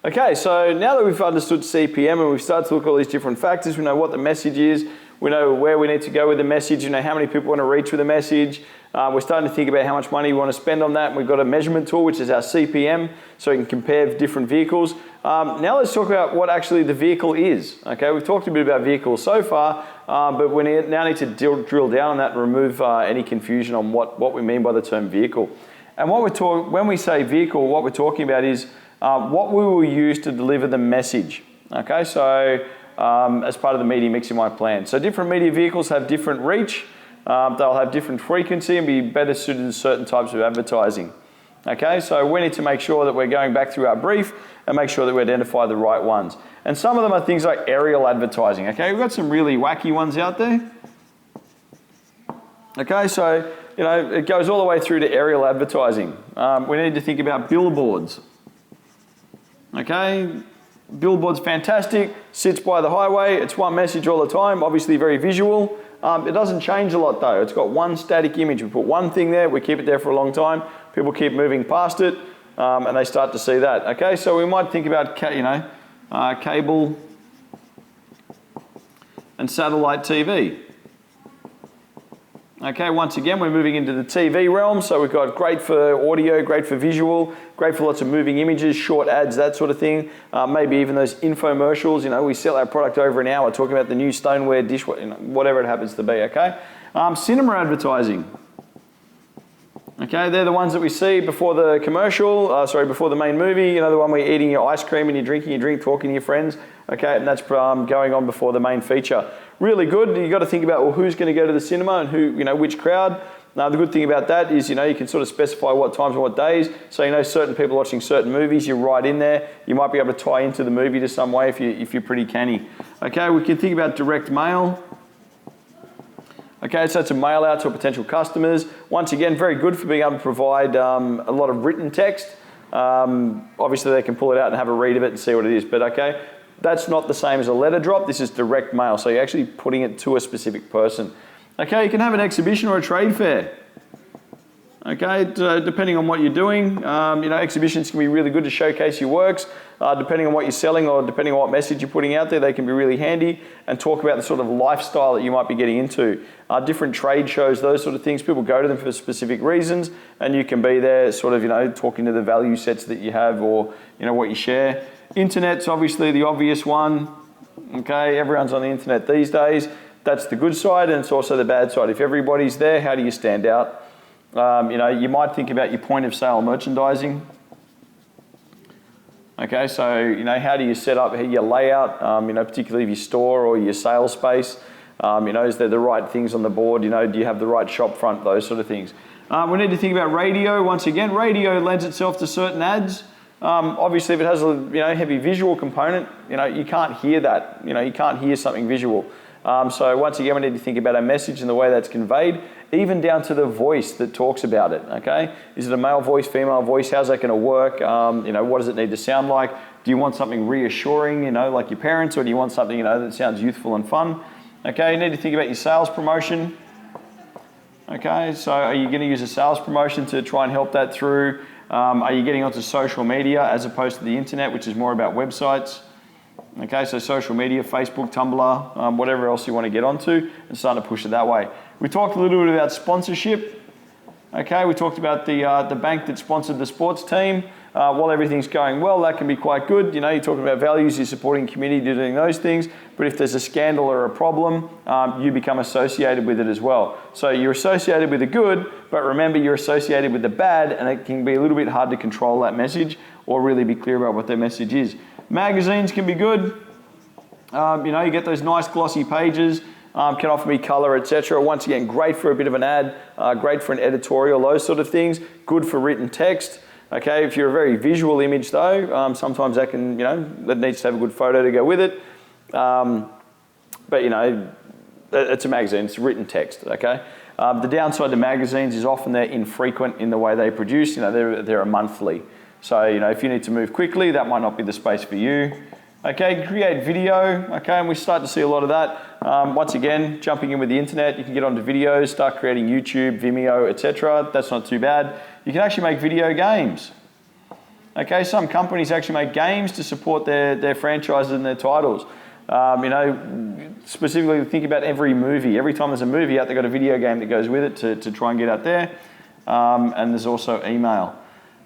Okay, so now that we've understood CPM and we've started to look at all these different factors, we know what the message is, we know where we need to go with the message, you know how many people want to reach with the message. We're starting to think about how much money we want to spend on that, and we've got a measurement tool, which is our CPM, so we can compare different vehicles. Now let's talk about what actually the vehicle is. Okay, we've talked a bit about vehicles so far, but we now need to drill down on that and remove any confusion on what we mean by the term vehicle. And when we say vehicle, what we're talking about is what we will use to deliver the message. Okay, so as part of the media mix in my plan. So different media vehicles have different reach, they'll have different frequency and be better suited to certain types of advertising. Okay, so we need to make sure that we're going back through our brief and make sure that we identify the right ones. And some of them are things like aerial advertising. Okay, we've got some really wacky ones out there. Okay, so you know it goes all the way through to aerial advertising. We need to think about billboards. Okay, billboard's fantastic, sits by the highway, it's one message all the time, obviously very visual. It doesn't change a lot though. It's got one static image. We put one thing there, we keep it there for a long time, people keep moving past it, and they start to see that. Okay, so we might think about cable and satellite TV. Okay, once again, we're moving into the TV realm, so we've got great for audio, great for visual, great for lots of moving images, short ads, that sort of thing. Maybe even those infomercials, you know, we sell our product over an hour talking about the new stoneware, dishware, you know, whatever it happens to be, okay? Cinema advertising. Okay, they're the ones that we see before the commercial, before the main movie, you know, the one where you're eating your ice cream and you're drinking your drink, talking to your friends, okay, and that's going on before the main feature. Really good. You've got to think about, well, who's going to go to the cinema and who, you know, which crowd. Now, the good thing about that is, you know, you can sort of specify what times and what days. So, you know, certain people watching certain movies, you're right in there. You might be able to tie into the movie to some way if you're pretty canny. Okay, we can think about direct mail. Okay, so it's a mail out to potential customers. Once again, very good for being able to provide a lot of written text. Obviously, they can pull it out and have a read of it and see what it is. But okay, that's not the same as a letter drop. This is direct mail. So you're actually putting it to a specific person. Okay, you can have an exhibition or a trade fair. Okay, depending on what you're doing, you know, exhibitions can be really good to showcase your works. Depending on what you're selling or depending on what message you're putting out there, they can be really handy and talk about the sort of lifestyle that you might be getting into. Different trade shows, those sort of things, people go to them for specific reasons, and you can be there sort of, you know, talking to the value sets that you have or, you know, what you share. Internet's obviously the obvious one. Okay, everyone's on the internet these days. That's the good side, and it's also the bad side. If everybody's there, how do you stand out? You know, you might think about your point of sale merchandising. Okay, so, you know, how do you set up your layout, you know, particularly of your store or your sales space? You know, is there the right things on the board? You know, do you have the right shop front? Those sort of things. We need to think about radio. Once again, radio lends itself to certain ads. Obviously, if it has a, you know, heavy visual component, you know, you can't hear that. You know, you can't hear something visual. So once again, we need to think about our message and the way that's conveyed, even down to the voice that talks about it, okay? Is it a male voice, female voice? How's that gonna work? You know, what does it need to sound like? Do you want something reassuring, you know, like your parents, or do you want something, you know, that sounds youthful and fun? Okay, you need to think about your sales promotion. Okay, so are you gonna use a sales promotion to try and help that through? Are you getting onto social media as opposed to the internet, which is more about websites? Okay, so social media, Facebook, Tumblr, whatever else you want to get onto, and start to push it that way. We talked a little bit about sponsorship. Okay, we talked about the bank that sponsored the sports team. While everything's going well, that can be quite good. You know, you're talking about values, you're supporting community, you're doing those things. But if there's a scandal or a problem, you become associated with it as well. So you're associated with the good, but remember you're associated with the bad, and it can be a little bit hard to control that message or really be clear about what their message is. Magazines can be good. You know, you get those nice glossy pages, can often be color, etc. Once again, great for a bit of an ad, great for an editorial, those sort of things. Good for written text. Okay, if you're a very visual image though, sometimes that can, you know, that needs to have a good photo to go with it. But you know, it's a magazine, it's written text, okay? The downside to magazines is often they're infrequent in the way they produce. You know, they're a monthly. So, you know, if you need to move quickly, that might not be the space for you. Okay, create video, okay, and we start to see a lot of that. Once again, jumping in with the internet, you can get onto videos, start creating YouTube, Vimeo, etc. That's not too bad. You can actually make video games. Okay, some companies actually make games to support their franchises and their titles. You know, specifically think about every movie. Every time there's a movie out, they've got a video game that goes with it to try and get out there. And there's also email.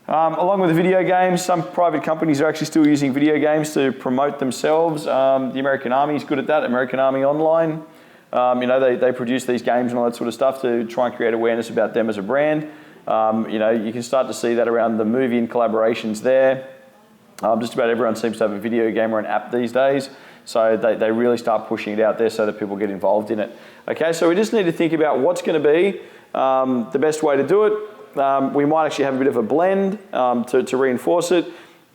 Along with the video games, some private companies are actually still using video games to promote themselves. The American Army is good at that, American Army Online. You know, they produce these games and all that sort of stuff to try and create awareness about them as a brand. You know, you can start to see that around the movie and collaborations there. Just about everyone seems to have a video game or an app these days. So they really start pushing it out there so that people get involved in it. Okay, so we just need to think about what's going to be the best way to do it. We might actually have a bit of a blend to reinforce it.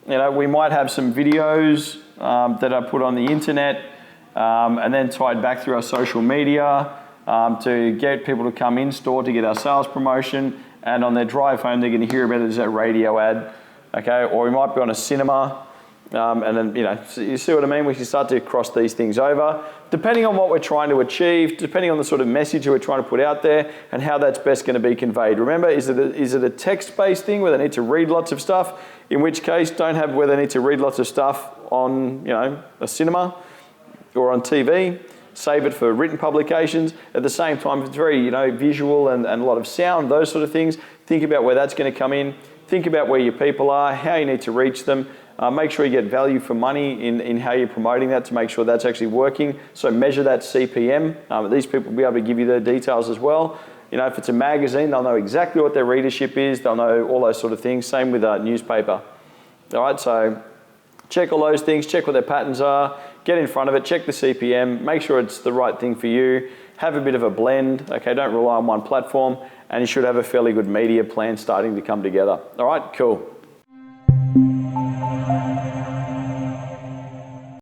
You know, we might have some videos that are put on the internet and then tied back through our social media to get people to come in store to get our sales promotion, and on their drive home they're going to hear about it as a radio ad. Okay, or we might be on a cinema. And then, you know, so you see what I mean? We can start to cross these things over, depending on what we're trying to achieve, depending on the sort of message we're trying to put out there and how that's best going to be conveyed. Remember, is it a text-based thing where they need to read lots of stuff? In which case, don't have where they need to read lots of stuff on, you know, a cinema or on TV. Save it for written publications. At the same time, if it's very, you know, visual and a lot of sound, those sort of things, think about where that's going to come in. Think about where your people are, how you need to reach them. Make sure you get value for money in how you're promoting that to make sure that's actually working. So measure that CPM. These people will be able to give you the details as well. You know, if it's a magazine, they'll know exactly what their readership is. They'll know all those sort of things. Same with a newspaper. All right, so check all those things. Check what their patterns are. Get in front of it. Check the CPM. Make sure it's the right thing for you. Have a bit of a blend. Okay, don't rely on one platform. And you should have a fairly good media plan starting to come together. All right, cool.